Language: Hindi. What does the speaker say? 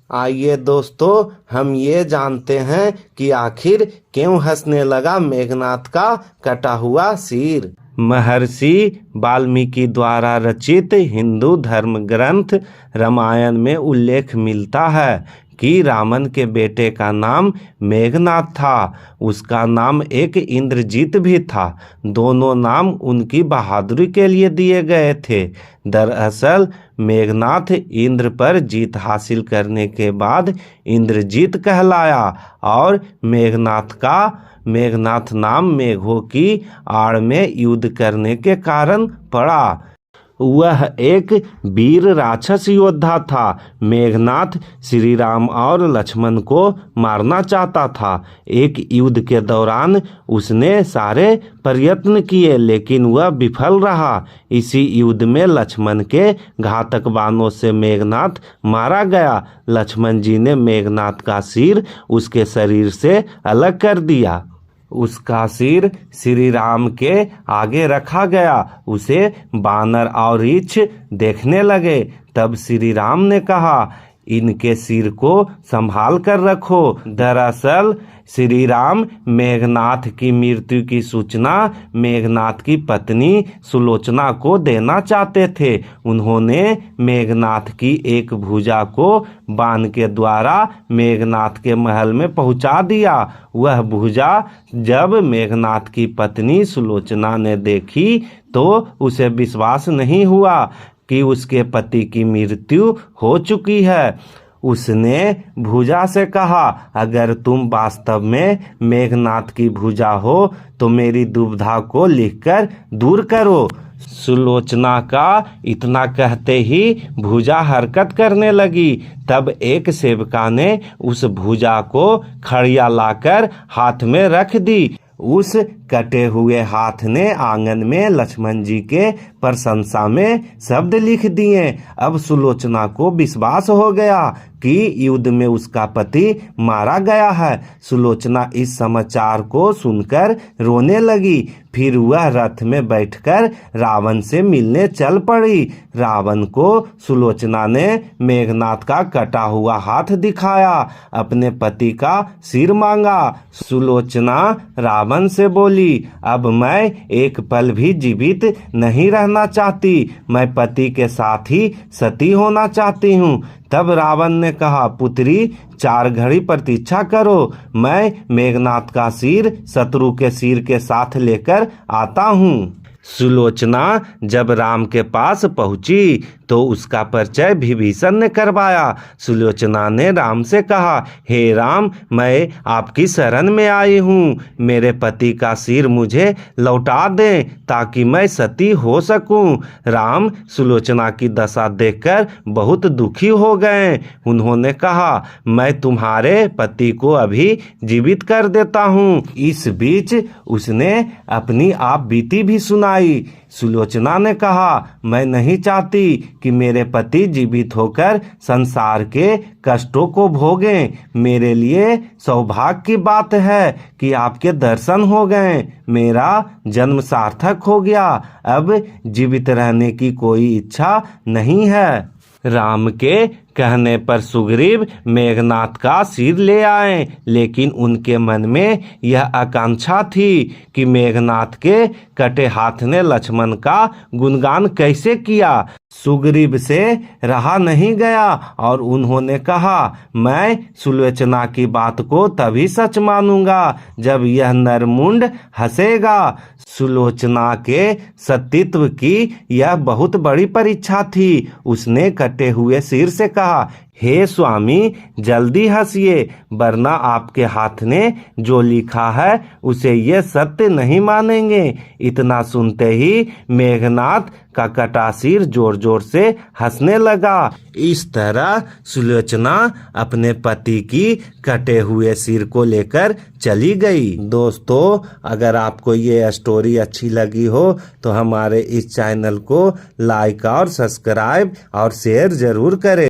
आइए दोस्तों, हम ये जानते हैं कि आखिर क्यों हंसने लगा मेघनाथ का कटा हुआ सिर। महर्षि वाल्मीकि द्वारा रचित हिंदू धर्म ग्रंथ रामायण में उल्लेख मिलता है कि रावण के बेटे का नाम मेघनाथ था। उसका नाम एक इंद्रजीत भी था। दोनों नाम उनकी बहादुरी के लिए दिए गए थे। दरअसल मेघनाथ इंद्र पर जीत हासिल करने के बाद इंद्रजीत कहलाया और मेघनाथ नाम मेघों की आड़ में युद्ध करने के कारण पड़ा। वह एक वीर राक्षस योद्धा था। मेघनाथ श्री राम और लक्ष्मण को मारना चाहता था। एक युद्ध के दौरान उसने सारे प्रयत्न किए लेकिन वह विफल रहा। इसी युद्ध में लक्ष्मण के घातक बाणों से मेघनाथ मारा गया। लक्ष्मण जी ने मेघनाथ का सिर उसके शरीर से अलग कर दिया। उसका सिर श्री राम के आगे रखा गया। उसे बानर और रीछ देखने लगे। तब श्री राम ने कहा, इनके सिर को संभाल कर रखो। दरअसल श्री राम मेघनाथ की मृत्यु की सूचना मेघनाथ की पत्नी सुलोचना को देना चाहते थे। उन्होंने मेघनाथ की एक भुजा को बाण के द्वारा मेघनाथ के महल में पहुंचा दिया। वह भुजा जब मेघनाथ की पत्नी सुलोचना ने देखी तो उसे विश्वास नहीं हुआ कि उसके पति की मृत्यु हो चुकी है। उसने भुजा से कहा, अगर तुम वास्तव में मेघनाथ की भुजा हो तो मेरी दुविधा को लिखकर दूर करो। सुलोचना का इतना कहते ही भुजा हरकत करने लगी। तब एक सेवका ने उस भुजा को खड़िया लाकर हाथ में रख दी। उस कटे हुए हाथ ने आंगन में लक्ष्मण जी के प्रशंसा में शब्द लिख दिए। अब सुलोचना को विश्वास हो गया कि युद्ध में उसका पति मारा गया है। सुलोचना इस समाचार को सुनकर रोने लगी। फिर वह रथ में बैठकर रावण से मिलने चल पड़ी। रावण को सुलोचना ने मेघनाथ का कटा हुआ हाथ दिखाया, अपने पति का सिर मांगा। सुलोचना रावण से बोली, अब मैं एक पल भी जीवित नहीं रहना चाहती। मैं पति के साथ ही सती होना चाहती हूँ। तब रावण ने कहा, पुत्री 4 घड़ी प्रतीक्षा करो, मैं मेघनाथ का सिर शत्रु के सिर के साथ लेकर आता हूँ। सुलोचना जब राम के पास पहुंची तो उसका परिचय विभीषण ने करवाया। सुलोचना ने राम से कहा, हे राम, मैं आपकी शरण में आई हूँ। मेरे पति का सिर मुझे लौटा दें ताकि मैं सती हो सकूं। राम सुलोचना की दशा देखकर बहुत दुखी हो गए। उन्होंने कहा, मैं तुम्हारे पति को अभी जीवित कर देता हूँ। इस बीच उसने अपनी आप बीती भी सुनाई। सुलोचना ने कहा, मैं नहीं चाहती कि मेरे पति जीवित होकर संसार के कष्टों को भोगें। मेरे लिए सौभाग्य की बात है कि आपके दर्शन हो गए। मेरा जन्म सार्थक हो गया। अब जीवित रहने की कोई इच्छा नहीं है। राम के कहने पर सुग्रीव मेघनाथ का सिर ले आए, लेकिन उनके मन में यह आकांक्षा थी कि मेघनाथ के कटे हाथ ने लक्ष्मण का गुणगान कैसे किया। सुग्रीव से रहा नहीं गया और उन्होंने कहा, मैं सुलोचना की बात को तभी सच मानूंगा जब यह नरमुंड हंसेगा। सुलोचना के सतीत्व की यह बहुत बड़ी परीक्षा थी। उसने कटे हुए सिर से कहा, हे स्वामी, जल्दी हंसिए, वरना आपके हाथ ने जो लिखा है उसे ये सत्य नहीं मानेंगे। इतना सुनते ही मेघनाथ का कटा सिर जोर जोर से हंसने लगा। इस तरह सुलोचना अपने पति की कटे हुए सिर को लेकर चली गई। दोस्तों, अगर आपको ये स्टोरी अच्छी लगी हो तो हमारे इस चैनल को लाइक और सब्सक्राइब और शेयर जरूर करें।